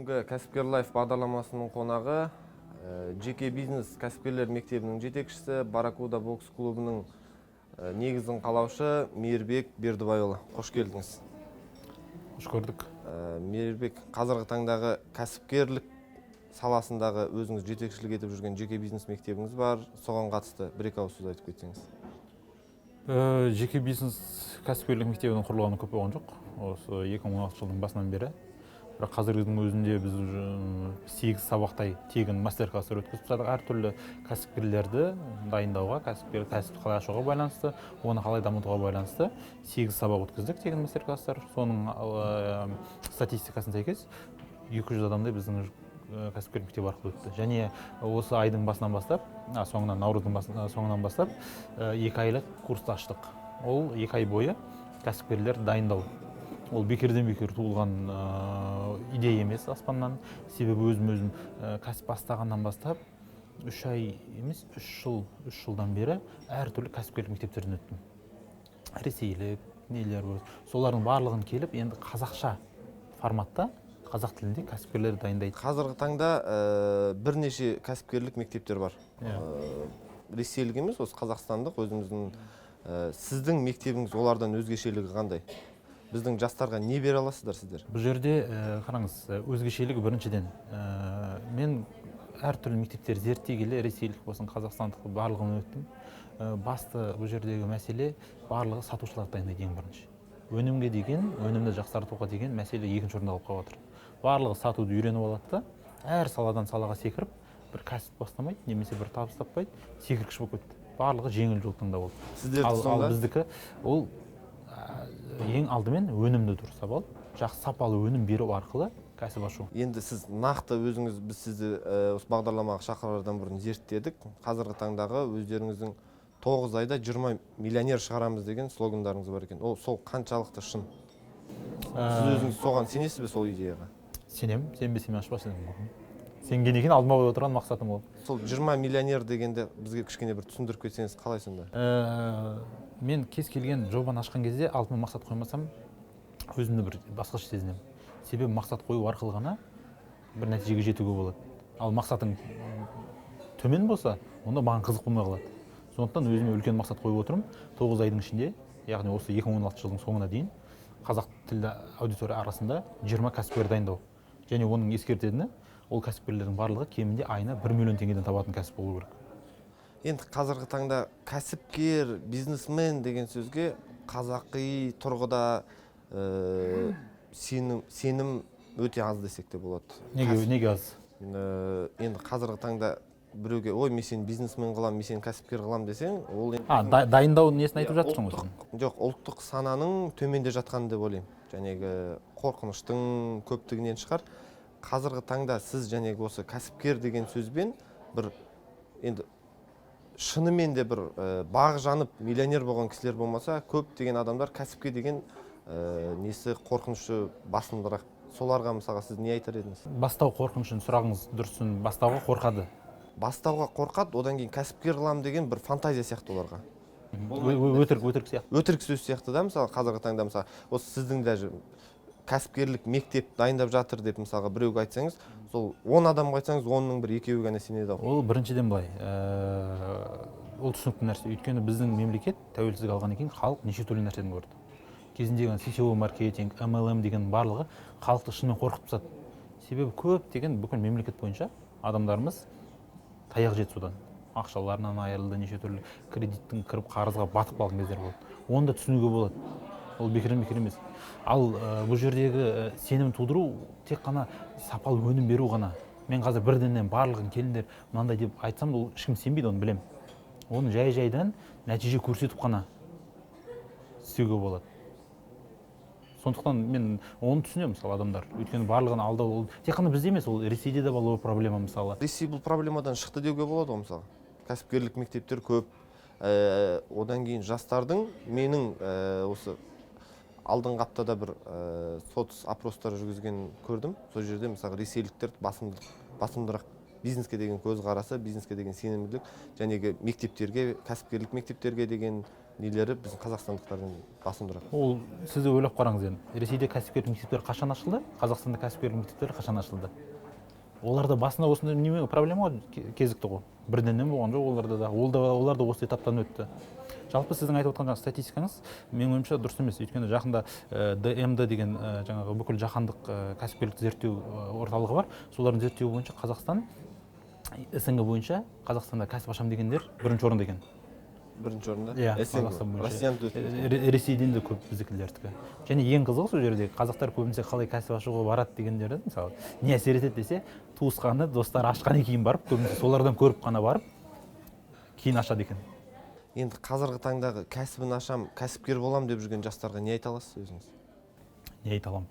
Бүгінгі Кәсіпкер Лайф бағдарламасының қонағы жеке бизнес кәсіпкерлер мектебінің жетекшісі, Барракуда бокс клубының негізін қалаушы Мейірбек Бердібайұлы. Қош келдіңіз. Қош көрдік. Мейірбек, қазіргі таңдағы кәсіпкерлік саласындағы өзіңіз жетекшілік етіп жүрген жеке бизнес мектебіңіз бар. Соған қатысты бір-екі ауыз сөз айтып кетсеңіз. Жеке бизнес кәсіпкерлік мектебінің құрылғаны көп болған жоқ. Осы 2016 жылдың басынан бері. Бірақ қазіргінің өзінде біз 8 сабақтай тегін мастер-класстар өткізіп жатырмыз. Әртүрлі кәсіпкерлерді дайындауға, кәсіп қалай ашуға байланысты, оны қалай дамытуға байланысты 8 сабақ өткіздік тегін мастер-класстар. Соның статистикасына сәйкес 200 адамдай біздің кәсіпкерлік мектебі арқылы өтті. Және осы айдың басынан бастап, наурыздың соңынан бастап 2 айлық курсты аштық. Ол 2 ай бойы кәсіпкерлер дайындау. Ол бекерден бекер туылған идея емес аспаннан. Себебі өзім кәсіп бастағаннан бастап 3 ай емес, 3 жылдан бері әртүрлі кәсіпкерлік мектептерден өттім. Ресейлік, нелер бар. Солардың барлығын келіп, енді қазақша форматта, қазақ тілінде кәсіпкерлер дайындайды. Қазіргі таңда бірнеше кәсіпкерлік мектептер бар. Ресейлік емес, осы қазақстандық өзіміздің. Сіздің мектебіңіз олардан өзгешелігі қандай? Біздің жастарға не бере аласыздар сіздер? Бұл жерде қараңыз, өзгешелігі біріншіден. Мен әртүрлі мектептер зерттей келе, ресейлік болсын, қазақстандық барлығын өттім. Басты бұл жердегі мәселе барлығы сатушылар дайындайды ең бірінші. Өнімге деген, өнімді жақсартуға деген мәселе екінші орында қалып отыр. Барлығы сатуды үйреніп алады да, әр саладан салаға секіріп, бір кәсіп бастамайды, немесе бір табыс таппайды, секіргіш болып кетті. Барлығы жеңіл жол таңдап алды. Ал біздікі ол ең алдымен өнімді дұрыс алып, жақсы сапалы өнім беру арқылы кәсіп ашу. Енді сіз нақты өзіңіз, біз сізді осы бағдарламаға шақырардан бұрын зерттедік. Қазіргі таңдағы өздеріңіздің 9 айда 20 миллионер шығарамыз деген слогандарыңыз бар екен. Ол сол қаншалықты шын? Сіз өзіңіз соған сенесіз бе сол идеяға? Сенем, сенбесем ашпас едім. Сенген екен алдыма қойып отырған мақсатым ол. Сол 20 миллионер дегенде бізге кішкене бір түсіндіріп кетсеңіз қалай сонда? Мен кез келген жобаны ашқан кезде алдыма мақсат қоймасам, өзімді бір басқаша сезінемін. Себебі мақсат қою арқылы ғана бір нәтижеге жетуге болады. Ал мақсатың төмен болса, онда маған қызық болмай қалады. Сондықтан өзіме үлкен мақсат қойып отырмын. 9 айдың ішінде, яғни осы 2016 жылдың соңына дейін қазақ тілді аудитория арасында 20 кәсіпкер дайындау. Және оның ескертетіні, ол кәсіпкерлердің барлығы кемінде айына 1 миллион теңгеден табатын кәсіп болу керек. Енді қазіргі таңда кәсіпкер, бизнесмен деген сөзге қазақи тұрғыда сенім өте аз десек те болады. Неге аз? Енді қазіргі таңда біреуге, ой, мен сені бизнесмен қылам, мен сені кәсіпкер қылам десең, ол дайындау несін айтып жатырсың ғой? Жоқ, ұлттық сананың төменде жатқаны деп ойлаймын. Жәнегі қорқыныштың көптігінен шығар. Қазіргі таңда сіз жәнегі осы кәсіпкер деген сөзбен бір енді шынымен де бір бағы жанып миллионер болған кісілер болмаса, көп деген адамдар кәсіпке деген несі қорқынышы басымдырақ. Соларға мысалға сіз не айтар едіңіз? Бастау қорқынышын сұрағыңыз дұрысын, бастауға қорқады. Бастауға қорқады, одан кейін кәсіпкер қылам деген бір фантазия сияқты оларға. Өтірік сияқты. Өтірік сөз сияқты да, мысалы қазіргі таңда мысалы осы сіздің даже кәсіпкерлік мектеп дайындап жатыр деп мысалға біреуге айтсаңыз, сол 10 адамға айтсаңыз, 10-ның бір екеуі ғана сенеді. Ол біріншіден былай, ол түсінікті нәрсе. Өйткені біздің мемлекет тәуелсіздік алғаннан кейін халық неше түрлі нәрседен көрді. Кезіндегі сетевой маркетинг, MLM деген барлығы халықты шынымен қорқытып тастады. Себебі көп деген бүкіл мемлекет бойынша адамдарымыз таяқ жеді содан. Ақшаларынан айырылды, неше түрлі кредиттің кіріп қарызға батып қалған кездер болды. Оны да түсінуге болады. Ол бекер емес. Ал бұл жердегі сенім тудыру тек қана сапалы өнім беру ғана. Мен қазір бірденнен барлығын келіндер мынандай деп айтсам, ол ешкім сенбейді, оны білем. Оны жай-жайдан нәтиже көрсетіп қана істеуге болады. Сондықтан мен оны түсінемін, мысалы, адамдар. Өйткені барлығын алдау, ол тек қана бізде емес, ол Ресейде де бар проблема, мысалы. Ресей бұл проблемадан шықты деуге болады ғой, мысалы. Кәсіпкерлік мектептер көп. Одан кейін жастардың менің осы алдыңғы аптада бір соц опростар жүргізген көрдім. Сол жерде мысалы ресейліктер басымдырақ бизнеске деген көзқарасы, бизнеске деген сенімділік, жәнегі мектептерге, кәсіпкерлік мектептерге деген нелері біздің қазақстандықтардың басым тұрады. Ол сіз ойлап қараңыз енді. Ресейде кәсіпкерлік мектептері қашан ашылды? Қазақстанда кәсіпкерлік мектептері қашан ашылды? Оларда басында осындай неме проблема кезікті ғой. Бірденнен болған жоқ оларда да. Олар да осы этаптан өтті. Жалпы сіздің айтып отқан статистикаңыз менің ойымша дұрыс емес. Өйткені жақында ДМД деген жаңағы бүкіл жаһандық кәсіпкерлік зерттеу орталығы бар. Солардың зерттеуі бойынша Қазақстан СНГ бойынша Қазақстанда кәсіп ашам дегендер бірінші орында екен. Бірінші орында? Иә, Қазақстан бойынша. Ресейден де көп біздікілердікі. Және ең қызығы сол жерде қазақтар көбінесе қалай кәсіп ашуға барады дегендерді, мысалы, не әсер етеді десе, туысқаны, достары ашқаннан кейін барып, көбінесе солардан көріп қана барып, кейін ашады екен. Енді қазіргі таңдағы кәсібін ашам, кәсіпкер болам деп жүрген жастарға не айта аласыз өзіңіз? Не айта аламын?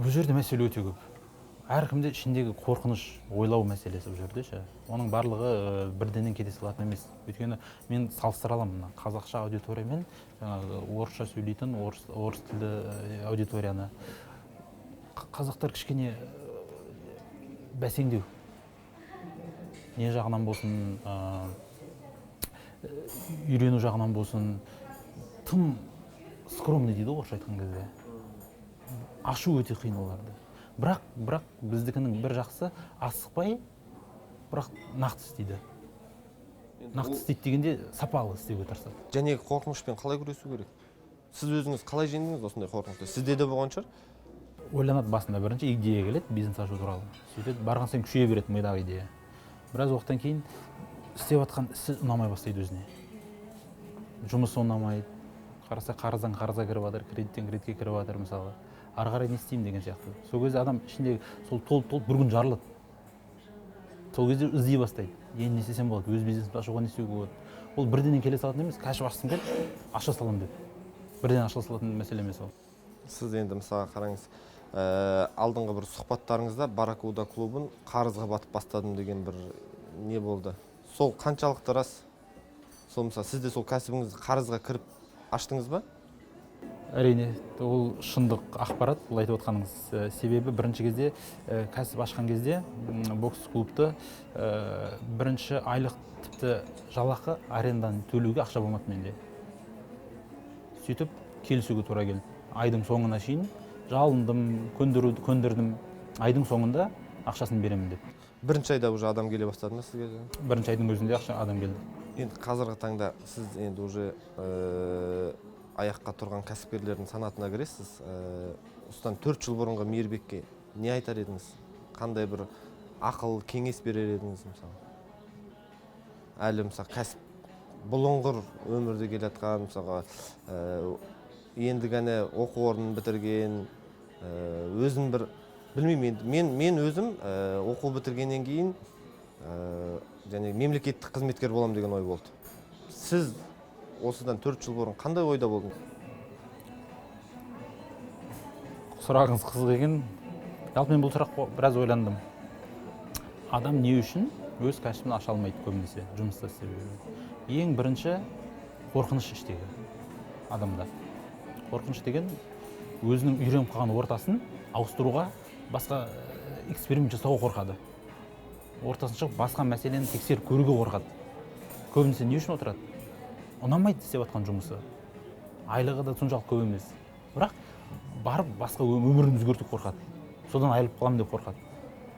Бұл жерде мәселе өте көп. Әркімде ішіндегі қорқыныш, ойлау мәселесі бұл жерде ше. Оның барлығы бірденен кете салатын емес. Өйткені мен салыстыра аламын қазақша аудиториямен орысша сөйлейтін орыс тілді аудиторияны. Қазақтар кішкене бәсеңдеу. Не жағынан болсын, үйрену жағынан болсын, тым скромный дейді орысша айтқан кезде. Ашу өте қиын оларды. Бірақ біздікінің бір жақсы асықпай, бірақ нақты істейді. Нақты істейді дегенде сапалы істеуге тырысады. Және қорқынышпен қалай күресу керек? Сіз өзіңіз қалай жеңдіңіз осындай қорқынышты? Сізде де болған шығар? Ойланады басында бірінші идея келеді, бизнес ашу туралы. Сөйтеді, барған сайын күшейе береді мидағы идея. Біраз уақыттан кейін істеп жатқан ісі ұнамай бастайды өзіне. Жұмысы ұнамайды. Қараса қарыздан қарызға кіріп жатыр, кредиттен кредитке кіріп жатыр мысалы. Ары қарай не істеймін деген сияқты. Сол кезде адам ішіндегі сол толып бір күн жарылады. Сол кезде іздей бастайды. Енді не істесем болады, өз бизнесімді ашуға не істеуге болады. Ол бірденен келе салатын емес, кәсіп ашқым келді, аша саламын деп. Бірден аша салатын мәселе емес ол. Сіз енді мысалға қараңыз, алдыңғы бір сұхбаттарыңызда Барракуда клубын қарызға батып бастадым деген бір не болды. Сол қаншалықты рас? Сол мысалы сізде сол кәсібіңізді қарызға кіріп аштыңыз ба? Әрине, ол шындық ақпарат, бұл айтып отқаныңыз. Себебі бірінші кезде кәсіп ашқан кезде бокс клубты бірінші айлық тіпті жалақы арендадан төлеуге ақша болмады менде. Сөйтіп келісуге тура келді. Айдың соңына шейін жалындым, көндірдім. Айдың соңында ақшасын беремін деп. Бірінші айда уже адам келе бастады ма сізге? Бірінші айдың өзінде адам келді. Енді қазіргі таңда сіз енді уже аяққа тұрған кәсіпкерлердің санатына кіресіз. Осыдан 4 жыл бұрынғы Мейірбекке не айтар едіңіз? Қандай бір ақыл, кеңес берер едіңіз мысалы? Әлі мысалы кәсіп бұлыңғыр өмірде келе жатқан, мысалға енді ғана оқу орнын бітірген, өзін бір білмеймін енді мен өзім оқу бітіргеннен кейін және мемлекеттік қызметкер болам деген ой болды. Сіз осыдан 4 жыл бұрын қандай ойда болдыңыз? Сұрағыңыз қызық екен. Жалпы мен бұл сұрақ біраз ойландым. Адам не үшін өз кәсібін аша алмайды көбінесе жұмыста істеп жүреді? Ең бірінші қорқыныш іштегі адамда. Қорқыныш деген өзінің үйреніп қалған ортасын ауыстыруға, басқа эксперимент жасауға қорқады. Ортасын шығып басқа мәселені тексеріп көруге қорқады. Көбінесе не үшін отырады? Ұнамайды істеп жатқан жұмысы. Айлығы да соншалық көп емес. Бірақ барып басқа өмірін өзгертуге қорқады. Содан айырылып қаламын деп қорқады.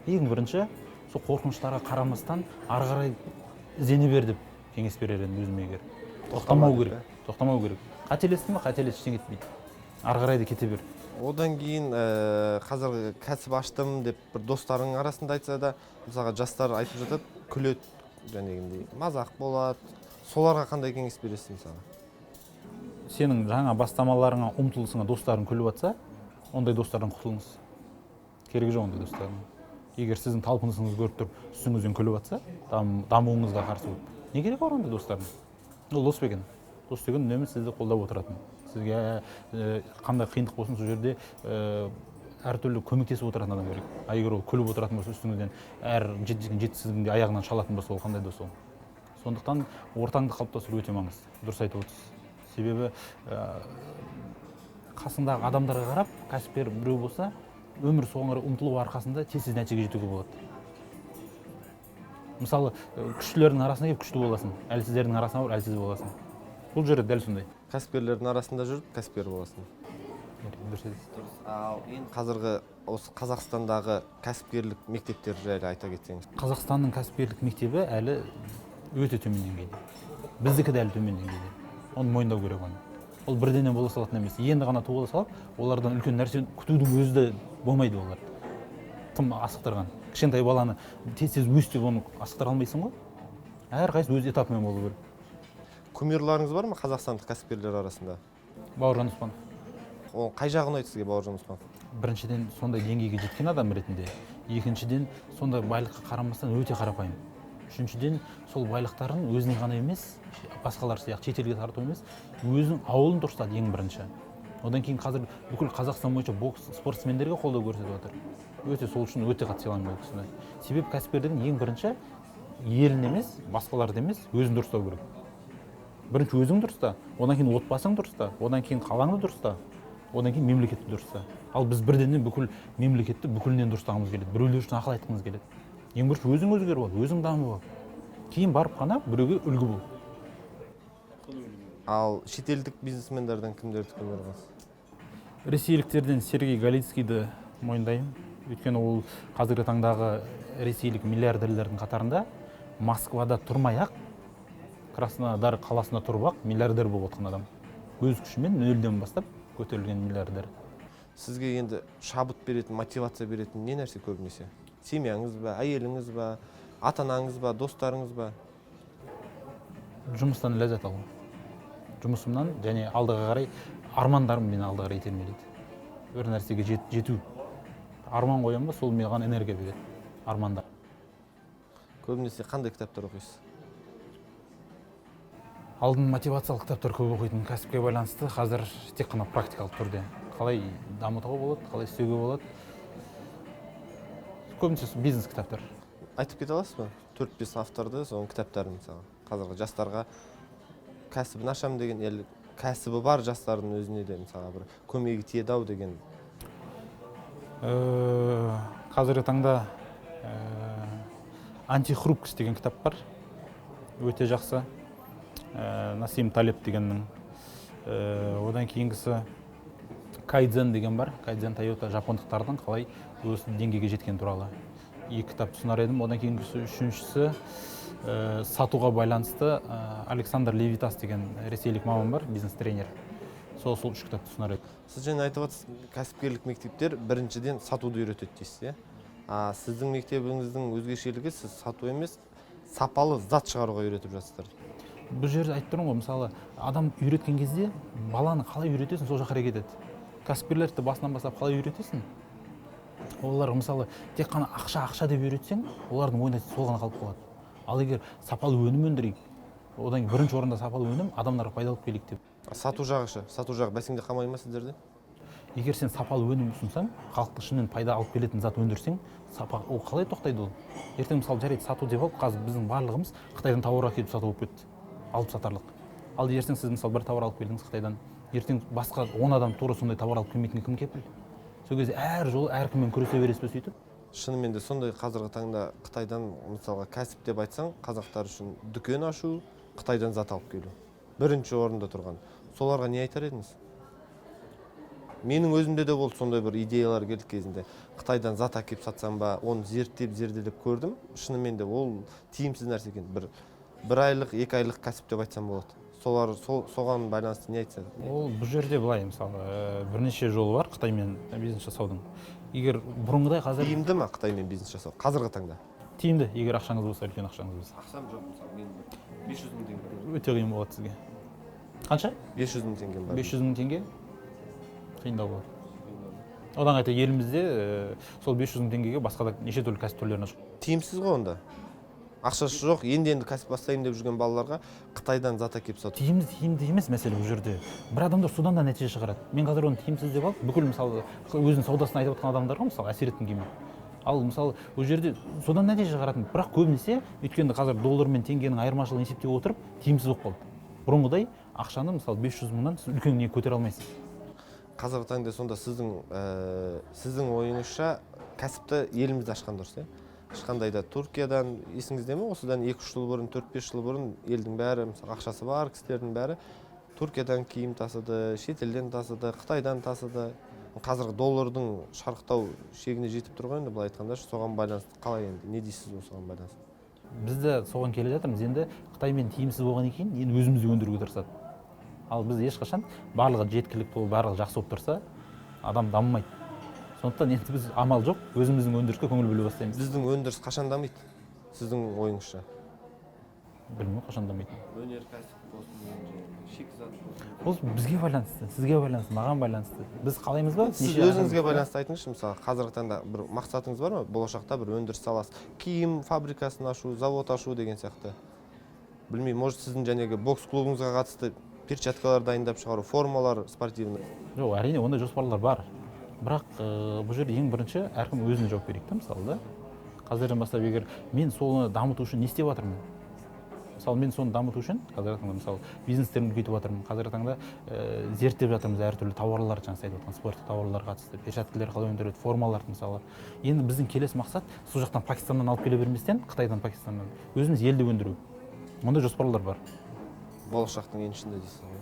Ең бірінші сол қорқыныштарға қарамастан ары қарай іздене бер деп кеңес берер едім өзіме егер. Тоқтамау керек. Қателестің ба? Қателес, ештеңе етпейді. Ары қарай да кете бер. Одан кейін қазір кәсіп аштым деп бір достарың арасында айтса да, мысалға жастар айтып жатады, күледі, жәнегіндей мазақ болады. Соларға қандай кеңес бересіз мысалы? Сенің жаңа бастамаларыңа, ұмтылысыңа достарың күліп жатса, ондай достардан құтылыңыз. Керегі жоқ ондай достардың. Егер сіздің талпынысыңызды көріп тұрып, үстіңізден күліп жатса, дамуыңызға қарсы болып, не керек бар ондай достардың? Ол дос екен. Дос деген үнемі сізді қолдап отыратын. Сізге қандай қиындық болсын, сол жерде әртүрлі көмектесіп отыратын адам керек. Егер ол күліп отыратын болса, үстіңізден әр жетістігіңде аяғынан шалатын болса, ол қандай дос ол? Сондықтан ортаңды қалыптастыру өте маңызды. Дұрыс айтып отырсыз. Себебі қасындағы адамдарға қарап, кәсіпкер біреу болса, өмір соңына ұмтылу арқасында тез нәтижеге жетуге болады. Мысалы, күштілердің арасына келіп күшті боласың, әлсіздердің арасына барып әлсіз боласың. Бұл жерде дәл сондай. Кәсіпкерлердің арасында жүріп кәсіпкер боласың. Ал енді қазіргі осы Қазақстандағы кәсіпкерлік мектептер жайлы айта кетсеңіз. Қазақстанның кәсіпкерлік мектебі әлі өте төмен деңгейде. Біздікі де әлі төмен деңгейде. Оны мойындау керек оны. Ол бірден бола салатын емес. Енді ғана туыла салып, олардан үлкен нәрсе күтудің өзі де болмайды олар. Тым асықтырған. Кішкентай баланы тез өс деп оны асықтыра алмайсың ғой. Әрқайсысы өз этапымен болу керек. Кумирларыңыз бар ма қазақстандық кәсіпкерлер арасында? Бауыржан Оспанов. Ол қай жағы ұнайды сізге Бауыржан Оспанов? Біріншіден сондай деңгейге жеткен адам ретінде, екіншіден сондай байлыққа қарамастан өте қарапайым. Үшіншіден сол байлықтарын өзіне ғана емес, басқалар сияқты шетелге тарту емес, өзінің ауылын дұрыстады ең бірінші. Одан кейін қазір бүкіл Қазақстан бойынша бокс спортсмендерге қолдау көрсетіп отыр. Өте сол үшін өте қатты сыйлаймын ол кісіні. Себебі кәсіпкердің ең бірінші елін емес, басқаларды емес, өзін дұрыстау керек. Бірінші өзің дұрыста, одан кейін отбасың дұрыста, одан кейін қалаңды дұрыста, одан кейін мемлекетті дұрыста. Ал біз бірден бүкіл мемлекетті бүкілінен дұрыстағымыз келеді. Біреулер үшін ақыл айтқымыз келеді. Ең бірінші өзің өзгеріп ал, өзің дамып ал. Кейін барып қана біреуге үлгі бол. Ал шетелдік бизнесмендерден кімдерді көміріңіз? Ресейліктерден Сергей Галицкийді мойындаймын. Өйткені ол қазіргі таңдағы ресейлік миллиардерлердің қатарында Москвада тұрмай-ақ, Краснодар қаласында тұрып-ақ миллиардер болып отқан адам. Өз күшімен нөлден бастап көтерілген миллиардер. Сізге енді шабыт беретін, мотивация беретін не нәрсе көбінесе? Семьяңыз ба, әйеліңіз ба, ата-анаңыз ба, достарыңыз ба? Жұмыстан ләззат алу. Жұмысымнан және алдыға қарай армандарым мені алдыға қарай итермелейді. Бір нәрсеге жету. Арман қоямын ба, сол маған энергия береді. Армандар. Көбінесе қандай кітаптар оқисыз? Алдын мотивациялық кітаптар көп оқитын кәсіпке байланысты, қазір тек қана практикалық түрде. Қалай дамытуға болады, қалай істеуге болады. Көбінесе бизнес кітаптар. Айтып кете аласыз ба? 4-5 авторды, соның кітаптарын мысалы. Қазіргі жастарға кәсібін ашам деген, кәсібі бар жастардың өзіне де мысалы бір көмегі тиеді-ау деген. Қазіргі таңда антихрупкость деген кітап бар. Өте жақсы. Насим Талеб дегеннің. Одан кейінгісі Кайдзен деген бар. Кайдзен Тойота жапондықтардың қалай өз деңгейге жеткен туралы. Екі кітап ұсынар едім. Одан кейінгісі үшіншісі сатуға байланысты Александр Левитас деген ресейлік маман бар, бизнес-тренер. Сол үш кітапты ұсынар едім. Сіз және айтып отырсыз, кәсіпкерлік мектептер біріншіден сатуды үйретеді дейсіз, иә? Сіздің мектебіңіздің өзгешелігі сіз сату емес, сапалы зат шығаруға үйретіп жатсыздар. Бұл жерде айтып тұрмын ғой, мысалы, адам үйреткен кезде баланы қалай үйретесің, сол жаққа кетеді. Кәсіпкерлерді басынан бастап қалай үйретесің? Олар мысалы тек қана ақша деп үйретсең, олардың ойында сол ғана қалып қалады. Ал егер сапалы өнім өндірейік, одан бірінші орында сапалы өнім адамдарға пайда алып келейік деп. Сату жағы бәсеңде қалмай ма сіздерде? Егер сен сапалы өнім ұсынсаң, халықты шынымен пайда алып келетін зат өндірсең, ол қалай тоқтайды ол? Ертең мысалы жарайды сату деп алып, қазір біздің барлығымыз Қытайдан тауар әкеліп сату болып кетті. Алып сатарлық. Ал ертең сіз мысалы бір тауар алып келдіңіз Қытайдан, ертең басқа 10 адам тура сондай тауар алып келмейтініне кім кепіл? Сол кезде әр жол әркіммен күресе бересіз бе сөйтіп? Шынымен де сондай қазіргі таңда Қытайдан мысалға кәсіп деп айтсаң, қазақтар үшін дүкен ашу, Қытайдан зат алып келу. Бірінші орында тұрған. Соларға не айтар едіңіз? Менің өзімде де болды сондай бір идеялар келді кезінде. Қытайдан зат әкеліп сатсам ба, оны зерделеп көрдім. Шынымен де ол тиімсіз нәрсе екен. Бір айлық, 2 айлық кәсіп деп айтсам болады. Соған байланысты не айтса? Ол бұл жерде былай, мысалы, бірнеше жолы бар Қытаймен бизнес жасаудың. Егер бұрынғыдай қазір тиімді ме Қытаймен бизнес жасау қазіргі таңда? Тиімді, егер ақшаңыз болса, үлкен ақшаңыз болса. Ақшам жоқ, мысалы, мен 500 мың теңге. Өте қиын болады сізге. Қанша? 500 мың теңге бар. 500 мың теңге қиындау болады. Одан қайта елімізде сол 500 мың теңгеге басқа да неше түрлі кәсіп түрлерін ашып. Тиімсіз ғой онда. Ақшасы жоқ, енді кәсіп бастаймын деп жүрген балаларға Қытайдан зат әкеліп сату. Тиімді емес мәселе бұл жерде. Бір адамдар содан да нәтиже шығарады. Мен қазір оны тиімсіз деп алып, бүкіл мысалы өзінің саудасын айтып отқан адамдарға мысалы әсер еткім келмейді. Ал мысалы бұл жерде содан нәтиже шығаратын, бірақ көбінесе өйткені қазір доллар мен теңгенің айырмашылығын есептеп отырып тиімсіз болып қалды. Бұрынғыдай ақшаны мысалы 500 мыңнан сіз үлкен не көтере алмайсыз. Қазіргі таңда сонда сіздің ойыңызша кәсіпті елімізде ашқан дұрыс, иә? Ешқандай да Түркиядан есіңізде ме? Осыдан 2-3 жыл бұрын, 4-5 жыл бұрын елдің бәрі, мысалы ақшасы бар кісілердің бәрі Түркиядан киім тасыды, шетелден тасыды, Қытайдан тасыды. Қазіргі доллардың шарықтау шегіне жетіп тұр ғой енді, былай айтқанда, соған байланысты қалай енді, не дейсіз осыған байланысты? Біз де соған келе жатырмыз. Енді Қытаймен тиімсіз болғаннан кейін енді өзімізді өндіруге тырысады. Ал біз ешқашан барлығы жеткілікті болып, барлығы жақсы болып тұрса, адам дамымайды. Сондықтан енді біз амал жоқ, өзіміздің өндіріске көңіл бөле бастаймыз. Біздің өндіріс қашан дамиды? Сіздің ойыңызша? Білмеймін, қашан дамиды. Өнеркәсіп болсын, шикізат болсын. Ол бізге байланысты, сізге байланысты, маған байланысты. Біз қалаймыз ба? Сіз өзіңізге байланысты айтыңызшы, мысалы, қазіргі таңда бір мақсатыңыз бар ма? Болашақта бір өндіріс саласы, киім фабрикасын ашу, завод ашу деген сияқты. Білмеймін, может сіздің жәнегі бокс клубыңызға қатысты перчаткалар дайындап шығару, формалар спортивный. Жоқ, әрине ондай жоспарлар бар. Бірақ бұл жерде ең бірінші әркім өзіне жауап берейік та, мысалы да. Қазірден бастап егер мен соны дамыту үшін не істеп жатырмын? Мысалы мен соны дамыту үшін қазіргі таңда мысалы бизнестерімді үлкейтіп жатырмын. Қазіргі таңда зерттеп жатырмыз әртүрлі тауарлар, жаңа айтып жатқан спорттық тауарларға қатысты, перчаткалар қалай өндіреді, формалар мысалы. Енді біздің келесі мақсат сол жақтан Пакистаннан алып келе берместен, Қытайдан, Пакистаннан өзіміз елде өндіру. Ондай жоспарлар бар. Болашақтың еншісінде дейсіз ғой.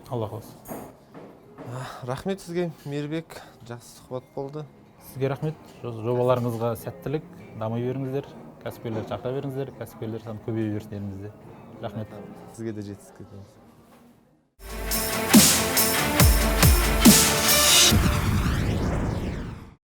Алла қаласа. Рахмет сізге, Мейірбек. Жақсы сұхбат болды. Сізге рахмет. Жобаларыңызға сәттілік, дами беріңіздер. Кәсіпкерлер шақыра беріңіздер, кәсіпкерлер саны көбейе берсін елімізде. Рахмет. Сізге де жетістік тілейміз.